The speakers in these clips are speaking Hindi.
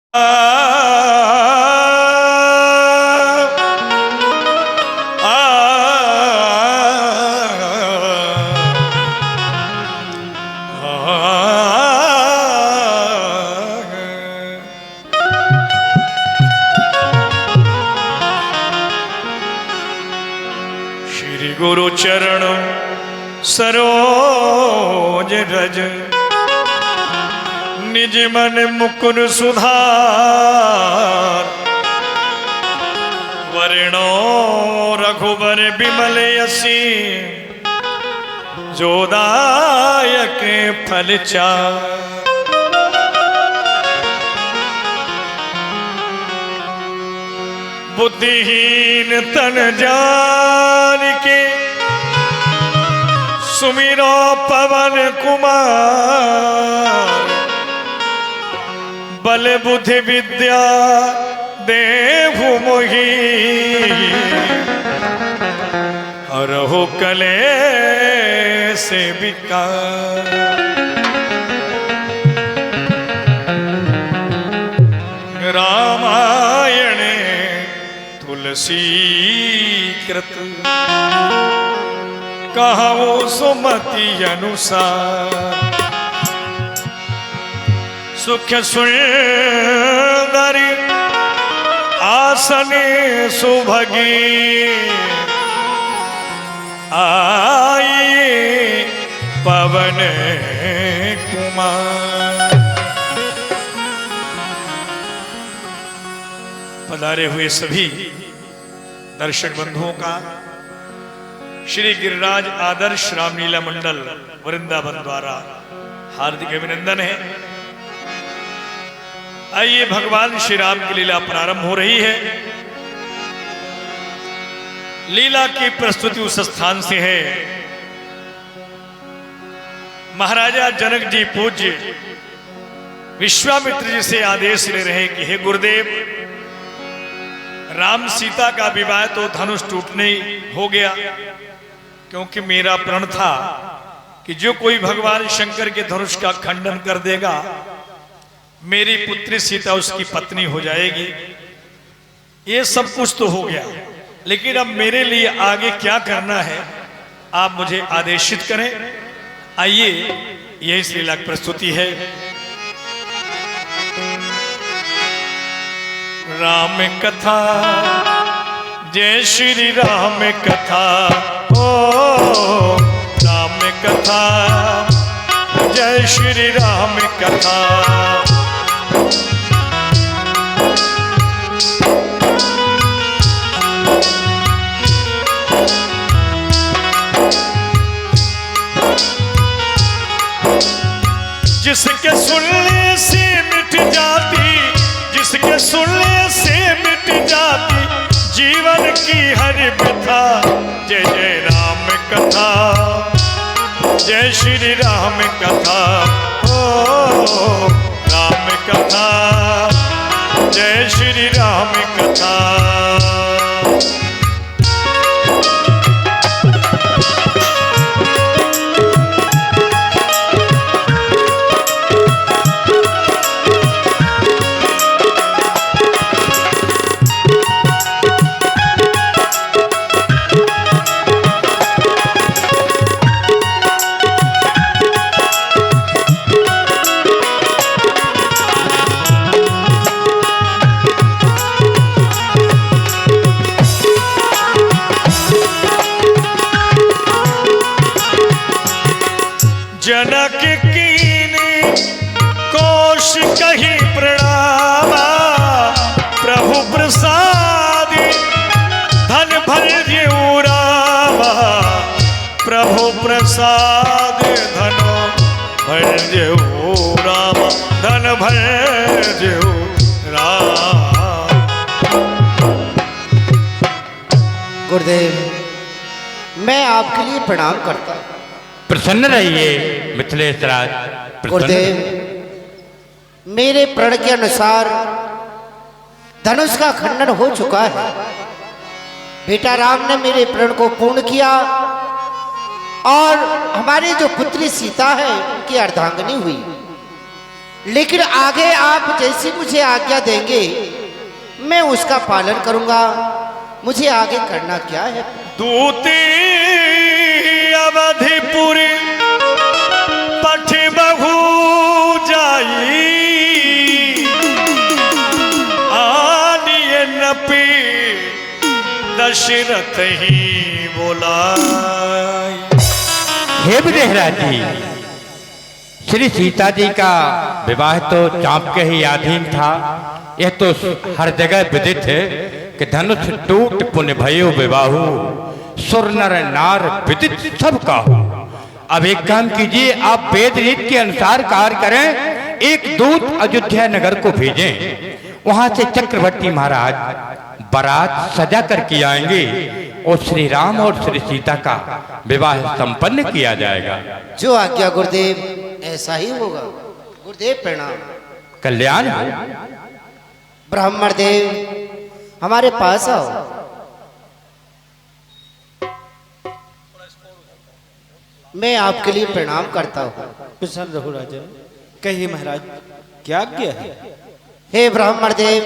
श्री गुरु चरण सरोज रज निज मन मुकुर सुधार वर्णो रघुबर बिमल यसी जोदायक फल चार। बुद्धिहीन तन जान के सुमिरो पवन कुमार बल बुद्धि विद्या देहु मोहि हरहु कले से विकार। रामायण तुलसी कृत कहो सुमति अनुसार सुख सुंदरी आसने सुभगी आइए पवन कुमार। पधारे हुए सभी दर्शक बंधुओं का श्री गिरिराज आदर्श रामलीला मंडल वृंदावन द्वारा हार्दिक अभिनंदन है। आइए भगवान श्री राम की लीला प्रारंभ हो रही है। लीला की प्रस्तुति उस स्थान से है महाराजा जनक जी पूज्य विश्वामित्र जी से आदेश ले रहे कि हे गुरुदेव, राम सीता का विवाह तो धनुष टूटने हो गया, क्योंकि मेरा प्रण था कि जो कोई भगवान शंकर के धनुष का खंडन कर देगा मेरी पुत्री सीता उसकी पत्नी हो जाएगी। ये सब कुछ तो हो गया, लेकिन अब मेरे लिए आगे क्या करना है आप मुझे आदेशित करें। आइए यही इस लीला की प्रस्तुति है। राम कथा जय श्री राम कथा, ओ राम कथा जय श्री राम कथा। जिसके सुनने से मिट जाती, जिसके सुनने से मिट जाती जीवन की हर व्यथा। जय जय राम कथा जय श्री राम कथा, ओ राम कथा जय श्री राम कथा। जनक कीने कोश कही प्रणामा, प्रभु प्रसाद धन भर जेऊ रामा। प्रभु प्रसाद धन भर जेऊ रामा, धन भर जेऊ रामा। गुरुदेव, मैं आपके लिए प्रणाम करता हूँ। प्रसन्न रहिए मिथिलेश राज। गुरुदेव, मेरे प्रण के अनुसार धनुष का खंडन हो चुका है। बेटा राम ने मेरे प्रण को पूर्ण किया और हमारी जो पुत्री सीता है उनकी अर्धांगिनी हुई। लेकिन आगे आप जैसी मुझे आज्ञा देंगे मैं उसका पालन करूंगा। मुझे आगे करना क्या है? दूती अवधिपुर पठ बहु जाई आनिय नपी दशरथ ही बोलाई। हे विदेहराज जी, श्री सीता जी का विवाह तो चाँप के ही अधीन था। यह तो हर जगह विदित है कि धनुष टूट पुण्य भयो विवाहु, सुर नर नार विदित सब का हो। अब एक काम कीजिए, आप वेद रीत के अनुसार कार्य करें। एक दूत अयोध्या नगर को भेजें, वहां से चक्रवर्ती महाराज बारात सजा करके आएंगे और श्री राम और श्री सीता का विवाह संपन्न किया जाएगा। जो आज्ञा गुरुदेव, ऐसा ही होगा। गुरुदेव प्रणाम। कल्याण हो। ब्राह्मण देव हमारे पास आओ। मैं आपके लिए प्रणाम करता हूँ। प्रसन्न रहो राजा। कहिए महाराज, क्या आज्ञा है? हे ब्राह्मण देव,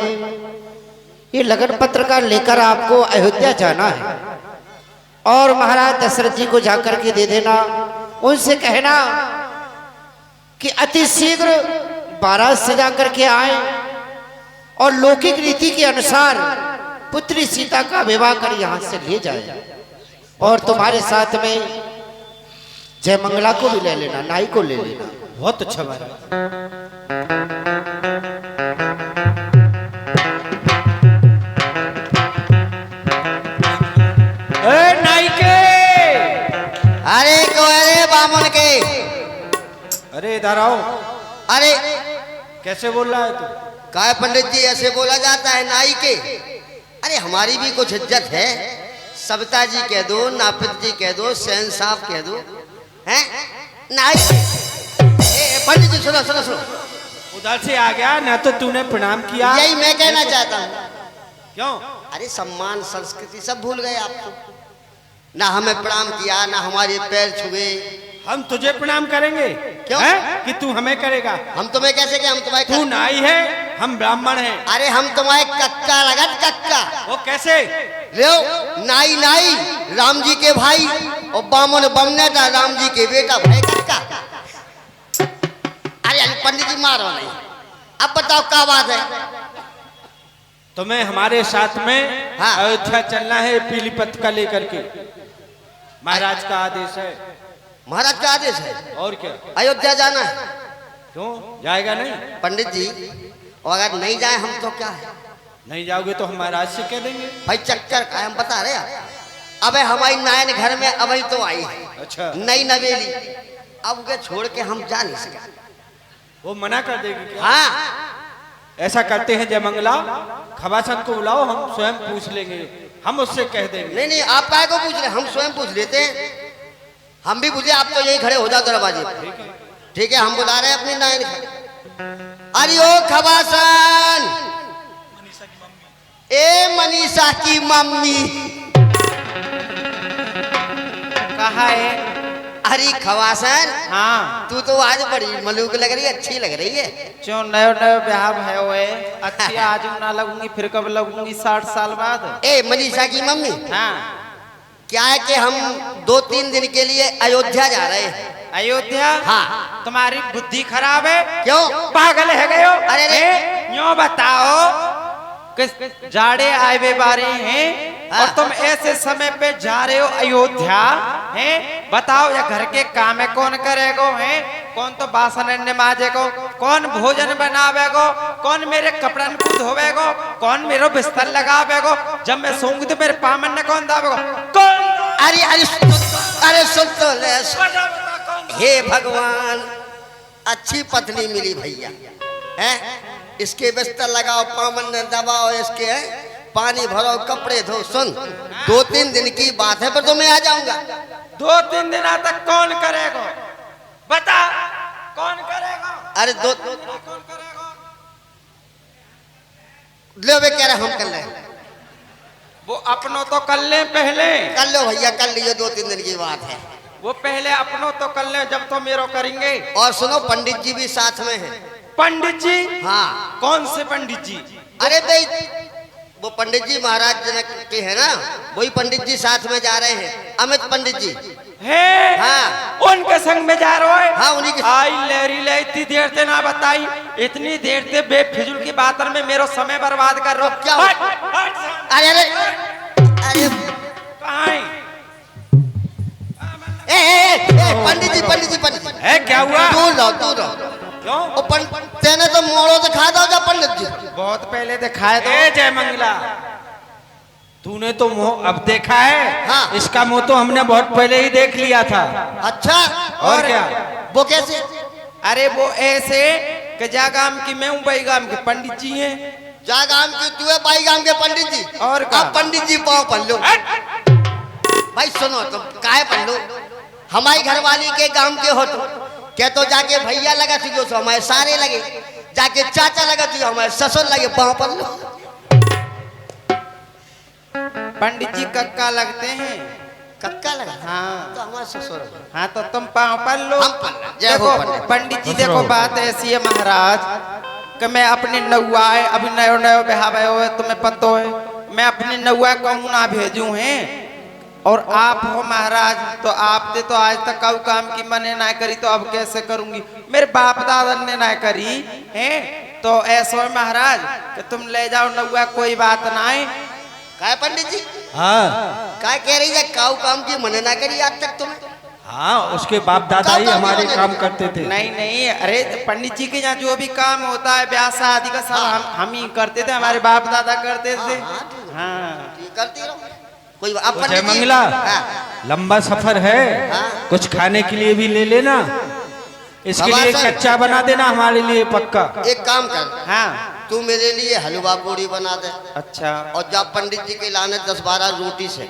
ये लगन पत्र का लेकर आपको अयोध्या जाना है और महाराज दशरथ जी को जाकर के दे देना। उनसे कहना कि अति शीघ्र बारात सजा करके आए और लौकिक रीति के अनुसार पुत्री सीता का विवाह कर यहाँ से ले जाए। और तुम्हारे साथ में जयमंगला को भी ले लेना, नाई को ले लेना। बहुत अच्छा महाराज। नाई के, अरे कोरे बामन के, अरे इधर आओ। अरे कैसे बोल रहा है तू? काय पंडित जी, ऐसे बोला जाता है नाई के? अरे हमारी भी कुछ इज्जत है। सविता जी कह दो, नापित जी कह दो, सैन साहब कह दो, हैं? नाई पंडित जी सुनो सुनो सुनो, उधर से आ गया ना तो तूने प्रणाम किया। यही मैं कहना चाहता हूँ। क्यों? अरे सम्मान संस्कृति सब भूल गए आप तो। ना हमें प्रणाम किया, ना हमारे पैर छुए। हम तुझे प्रणाम करेंगे? क्यों? है? कि तू हमें करेगा? हम तुम्हें कैसे कि हम तुम्हारे तू नाई है, हम ब्राह्मण हैं। अरे हम तुम्हारे कक्का लगत कक्का। वो कैसे? लो नाई नाई राम जी के भाई और बामन बमने था राम जी के बेटा भाई कक्का। अरे पंडित जी मारो नहीं। अब बताओ क्या बात है? तुम्हें हमारे साथ में हाँ। अयोध्या चलना है, पीली पत्रिका लेकर के। महाराज का आदेश है। महाराज का आदेश है? और क्या? अयोध्या जाना है। क्यों जाएगा नहीं? पंडित जी, और अगर नहीं जाए हम तो क्या है? नहीं जाओगे तो हम महाराज से कह देंगे। भाई चक्कर का हम बता रहे हैं। अबे हमारी नायन घर में अभी तो आई है। अच्छा। नई नवेली, अब उसे छोड़ के हम जा नहीं सकते। वो मना कर देगी क्या? हाँ ऐसा करते हैं जयमंगला, खबासन को बुलाओ, हम स्वयं पूछ लेंगे, हम उससे कह देंगे। नहीं नहीं, आप काय को पूछ रहे? हम स्वयं पूछ लेते हैं। हम भी पूछे, आप तो यही खड़े हो जाओ दरवाजे पर। ठीक है, हम बुला रहे हैं अपनी नायन घर। अरे ओ खबासन, ए मनीषा की मम्मी कहाँ है? अरे खबासन, हाँ, तू तो आज बड़ी मलूक लग रही है, अच्छी लग रही है। जो नयो नयो ब्याह है वो अच्छी आज ना लगूंगी, फिर कब लगूंगी? 60 साल बाद। ए मनीषा की मम्मी, हाँ, क्या है कि हम 2-3 दिन के लिए अयोध्या जा रहे हैं। अयोध्या? हाँ। तुम्हारी बुद्धि खराब है? क्यों? पागल है गए हो? अरे रे। यूं बताओ, जाड़े आए हुए बारे हैं और तुम ऐसे समय पे जा रहे हो अयोध्या हैं? बताओ, या घर के काम है कौन करेगो? हैं? कौन तो बासन माजेगो? कौन भोजन बनावेगो? कौन मेरे कपड़न को धोवेगो? कौन मेरे बिस्तर लगावेगो? जब मैं सोऊंगी तो मेरे पामन ने कौन दावेगो? कौन? अरे अरे सुन तो ले। हे भगवान, अच्छी पत्नी मिली भैया, हैं? इसके बिस्तर लगाओ, पामन ने दबाओ, इसके पानी भरो, कपड़े धो। सुन, 2-3 दिन की बात है, पर तो मैं आ जाऊंगा। 2-3 दिन तक कौन करेगा? बता, कौन करेगा? अरे कौन करेगा? ले वे कह रहे हम कर ले। वो अपनों तो कर ले पहले। कर लो भैया, कर लीजिए, 2-3 दिन की बात है। वो पहले अपनों तो कर ले, जब तो मेरो करेंगे। और सुनो, पंडित जी भी साथ में हैं। पंडित जी? हाँ। कौन से पंडित जी? अरे भाई वो पंडित जी महाराज जनक के हैं ना, वही पंडित जी साथ में जा रहे हैं, अमित पंडित जी है? हाँ। उनके संग में जा रहे हो? हाँ, उन्हीं के। आई लेरी ले, इतनी देर से ना बताई, इतनी देर से बेफिजुल की बातों में मेरा समय बर्बाद कर रहे हो। क्या हुआ? अरे अरे अरे कहाँ है? पंडित जी है क्या हुआ? दूर रहो। क्यों? ओ तेने तो मोड़ो दिखा दो जा पंडित जी। बहुत पहले दिखाए तो। ए जय मंगला, तूने तो मुंह अब देखा है? हाँ। इसका मुंह तो हमने बहुत पहले ही देख लिया था। अच्छा, और क्या? वो कैसे? अरे वो ऐसे कि जा गांव की मैं हूँ, बाई गांव के पंडित जी हैं। जा गांव की तू है, बाई गांव के पंडित जी। और क्या? अब पंडित जी पाँव पढ़ लो। भाई सुनो, तुम काहे पढ़ लो? हमारी घरवाली के गांव के हो तो क्या, तो जाके भैया लगा थी जो हमारे सारे लगे, जाके चाचा लगा थी हमारे ससुर लगे, पाँव पढ़ लो। पंडित जी कक्का लगते हैं। कक्का लगा? हाँ। तो हमारे ससुर। हाँ तो तुम पाँव पढ़ लो। हम पढ़ लें। जय हो देखो पंडित जी, देखो बात ऐसी है महाराज कि मैं अपने नौआ है, अभी नयो नयो बिहावे हुए, तुम्हें पतो है, मैं अपने नौआ को ना भेजू हैं, और आप हो महाराज तो आपने तो आज तक कऊ काम की मैंने ना करी, तो अब कैसे करूंगी? मेरे बाप दादा ने ना करी है, तो ऐसा है महाराज कि तुम ले जाओ नौआ, कोई बात ना है। काय पंडित जी? हाँ काय कह रही है? काऊ काम की मने ना करी आज तक तुमने? हाँ, उसके बाप दादा ही हमारे काम करते थे। नहीं नहीं, अरे पंडित जी के यहाँ जो भी काम होता है, ब्याह शादी का सब हम ही करते थे, हमारे बाप दादा करते थे। हाँ करती रहो, कोई अब जय मंगला, लंबा सफर है, कुछ खाने के लिए भी ले लेना, इसके लिए कच्चा बना देना हमारे लिए पक्का। एक काम कर, हाँ तू मेरे लिए हलवा पूरी बना दे। अच्छा। और जब पंडित जी के लाने 10-12 रोटी से।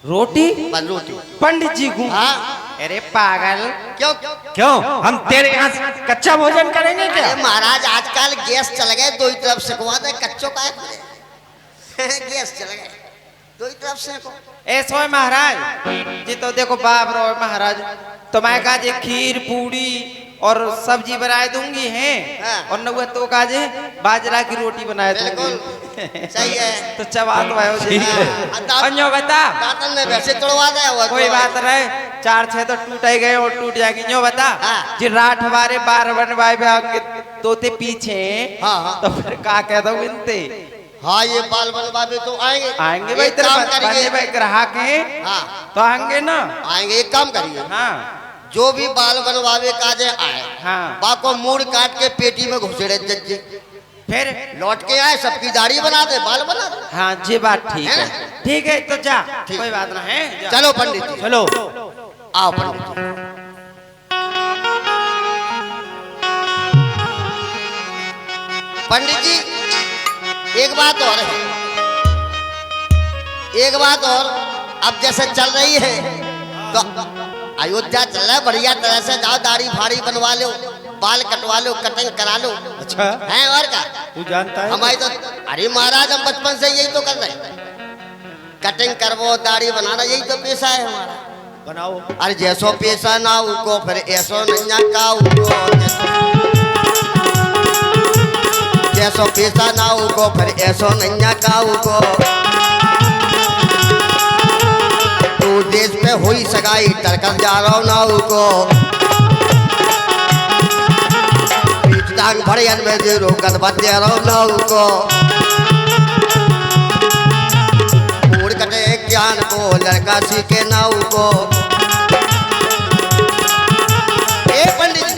रोटी? बस रोटी। पंडित जी को? हाँ। अरे पागल, क्यों हम तेरे यहाँ कच्चा भोजन करेंगे क्या? अरे महाराज आजकल गैस चल गए, दो ही तरफ सिकवा दे, कच्चों का गैस चल गए, दो ही तरफ से को। ऐसा है महाराज जी, तो देखो बाप रो महाराज, तुम्हारे काजे खीर पूड़ी और सब्जी बनाए दूंगी हैं, हाँ। और नौआ तो काजे बाजरा की रोटी बनाए दूंगी। सही है। तो चबा तो है ठीक है। अन्यो बता, दातन ने वैसे तोड़वा दे हुआ। कोई बात रहे, 4-6 तो टूट ही गए और टूट जाएंगे। जो बता, हाँ। जी राठ हमारे 12 बनवाए के तोते पीछे, हाँ, हाँ। तो फिर का कह दो इनते? हाँ, ये बाल बनवावे तो आएंगे भाई एक काम करिए। भाई ग्राहक हैं, हाँ तो आएंगे ना। आएंगे, एक काम करिए, हाँ जो भी बाल बनवावे काजे आए, हाँ। बाको मूड काट के पेटी में घुसेड़े जज्जे, फिर लौट के आए, सबकी दाढ़ी बना दे, बाल बना दे। हाँ जी, बात ठीक है है, ना? ठीक है, तो जा, ठीक। कोई बात ना है, जा। चलो पंडित जी, चलो। आओ पंडित जी। पंडित जी एक बात और है, एक बात और, अब जैसे चल रही है तो अयोध्या चल रहा है, बढ़िया तरह से जाओ, दाढ़ी फाड़ी बनवा लो, बाल कटवा लो, कटिंग करा लो। अच्छा है और क्या? तू जानता है? हमारी तो, अरे महाराज हम बचपन से यही तो कर रहे हैं, कटिंग करवो, दाढ़ी बनाना, यही तो पेशा है हमारा। बनाओ। अरे जैसो पेशा ना उको, फिर ऐसो नैया का उको, जैसो पेशा ना उको, फिर ऐसो नैया का उको। तू देश पे हुई सगाई, टरकर जा रहा ना उको, टांग भरे में जे रोकत बदे रहो ना उको। पूड़ कटे ज्ञान को, लड़का सीखे ना उको। ए पंडित जी,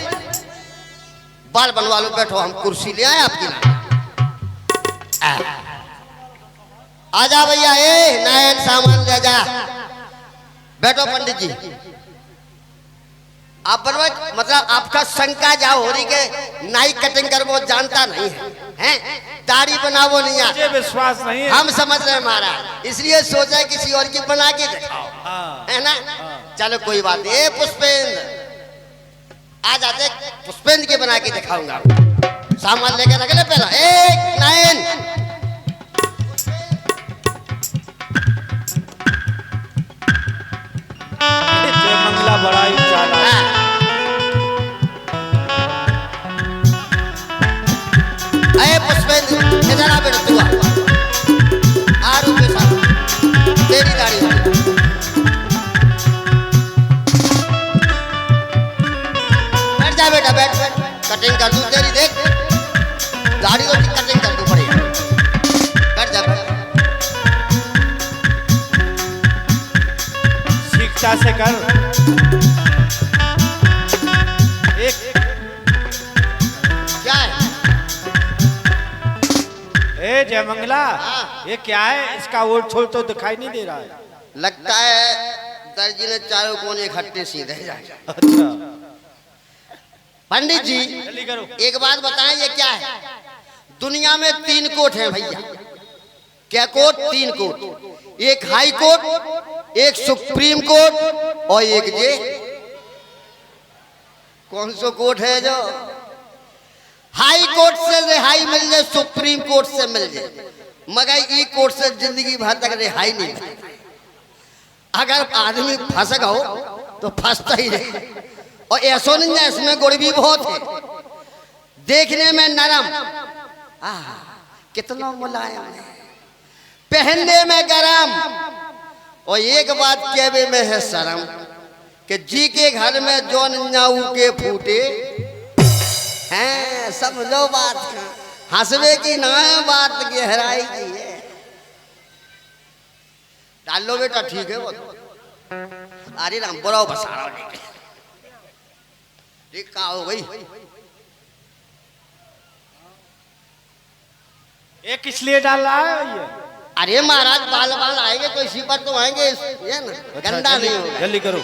बाल बनवा लो, बैठो, हम कुर्सी ले आए आपकी ना। आजा भैया, ए नयन सामान ले जा, बैठो पंडित जी। आप बनवा, मतलब आपका शंका जा हो रही के नाई कटिंग कर वो जानता नहीं है, हैं? दाढ़ी बनावो नहीं आता, मुझे विश्वास नहीं है। हम समझ रहे हैं महाराज, इसलिए सोचा किसी और की बना के दिखाओ, है ना? चलो कोई बात नहीं। ए पुष्पेंद्र, आ जाते, पुष्पेंद्र के बना के दिखाऊंगा। सामान लेकर रख ले पहला। एक नाइन, जय मंगला बड़ा ही चालाक। की कटिंग कर दूं पड़ेगा। कर जा कर। सीखता से कर। एक क्या है? ए जयमंगला, हाँ। ये क्या है? इसका ओट छोल तो दिखाई नहीं दे रहा है। लगता है दर्जी ने चारों कोने इकट्ठे सीधे जाए। अच्छा, पंडित जी जल्दी करो। एक बात बताएं, ये क्या है? दुनिया में 3 कोर्ट हैं भैया। क्या कोर्ट? 3 कोर्ट। एक हाई कोर्ट, एक सुप्रीम कोर्ट और एक ये कौन सा कोर्ट है जो हाई कोर्ट से रिहाई मिल जाए, सुप्रीम कोर्ट से मिल जाए, मगर ई कोर्ट से जिंदगी भर तक रिहाई नहीं मिलती। अगर आदमी फंस गो तो फंसता ही रहे। और ऐसा नहीं है, इसमें गुड़ भी बहुत है। देखने में नरम, कितना मुलायम है, पहनने में गरम, और एक बात कहवे में है शर्म कि जी के घर में जो न्याऊ के फूटे हैं, समझो बात का। हंसवे की ना है, बात गहराई की है। डाल लो बेटा, ठीक है वो। अरे राम बोलो बसारा ठीक कहा हो गई। ये किस लिए डाल रहा है ये? अरे महाराज बाल बाल आएंगे तो इसी पर तो आएंगे, ये ना गंदा नहीं होगा। जल्दी करो।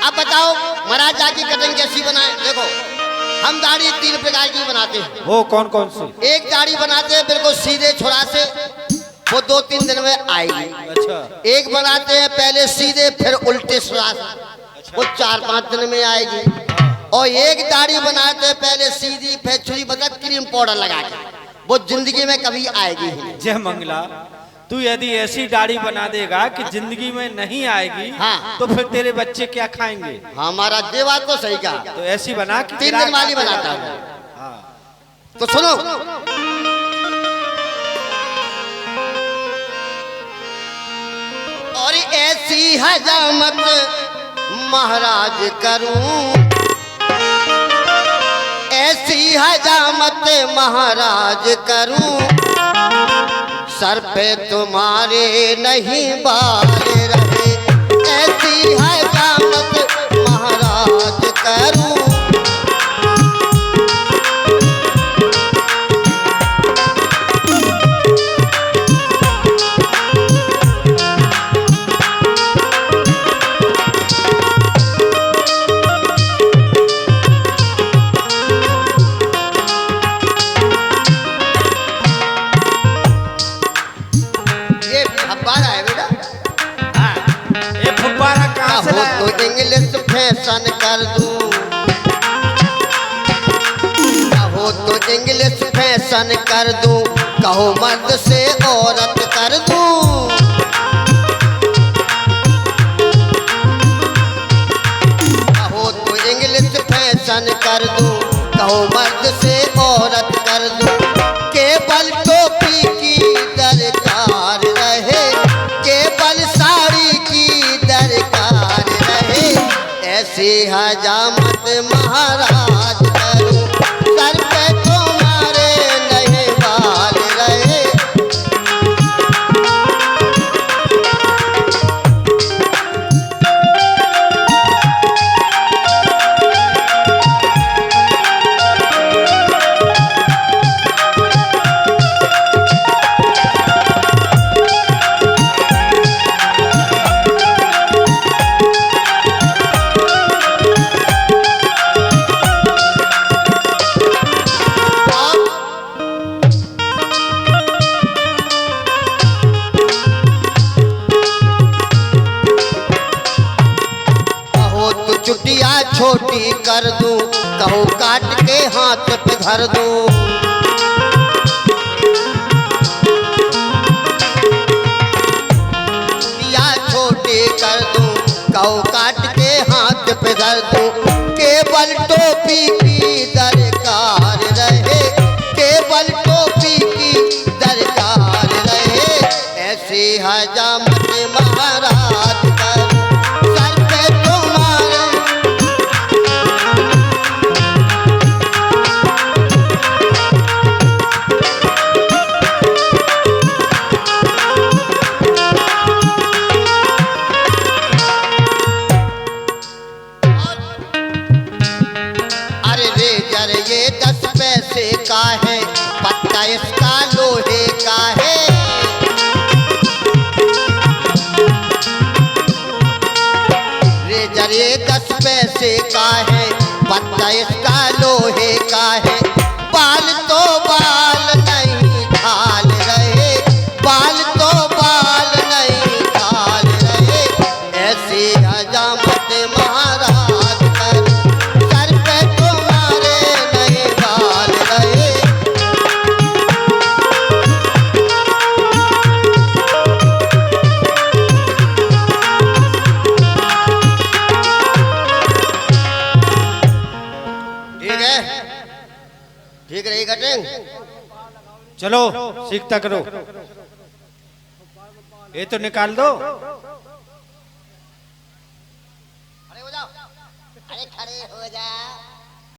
अब बताओ महाराज जाकी कटिंग कैसी बनाए? देखो हम दाढ़ी 3 प्रकार की बनाते हैं। वो कौन कौन सी? एक दाढ़ी बनाते हैं बिल्कुल सीधे छुरा से, वो 2-3 दिन में आएगी। अच्छा। एक बनाते हैं पहले सीधे फिर उल्टे छुरा से, वो 4-5 दिन में आएगी। और एक दाढ़ी बनाते हैं पहले सीधी फिर छुरी, मतलब क्रीम पाउडर लगा के, वो जिंदगी में कभी आएगी ही नहीं। जयमंगला, तू यदि ऐसी दाढ़ी बना देगा कि जिंदगी में नहीं आएगी, हाँ। तो फिर तेरे बच्चे क्या खाएंगे? हमारा ये बात तो सही कहा। तो ऐसी बना कि 3 दिन वाली बनाता हूँ। हाँ। तो सुनो, और ऐसी हजामत महाराज करूं, ऐसी हजामत महाराज करूं, सर पे तुम्हारे नहीं बाल रहे। ऐसी हजामत महाराज करूं, ये फब्बारा है बेटा। ये फुब्बारा कहाँ से कहो लाया? तो इंग्लिश फैशन कर दूं, कहो तो इंग्लिश फैशन कर दूं, कहो मर्द से औरत कर दूं, कहो तो इंग्लिश फैशन कर दूं, कहो मर्द से औरत कर दूं। केवल टोपी की दरकार रहे, केवल साड़ी की दरकार रहे, ऐसी हजामत महाराज करूं, सर पे तुम्हारे नहीं बाल रहे। कहो तो चुटिया छोटी कर दूं, कहो काट के हाथ पे धर दूं, चुटिया छोटी कर दूं, कहो काट के हाथ पे धर दूं। केवल टोपी की दरकार रहे, केवल टोपी की दरकार रहे, ऐसी हजामत महाराज करूं, सर पे तुम्हारे ठीक रही कटिंग? चलो सीखता करो, ये तो निकाल दो। खड़े हो जाओ, अरे खड़े हो जा।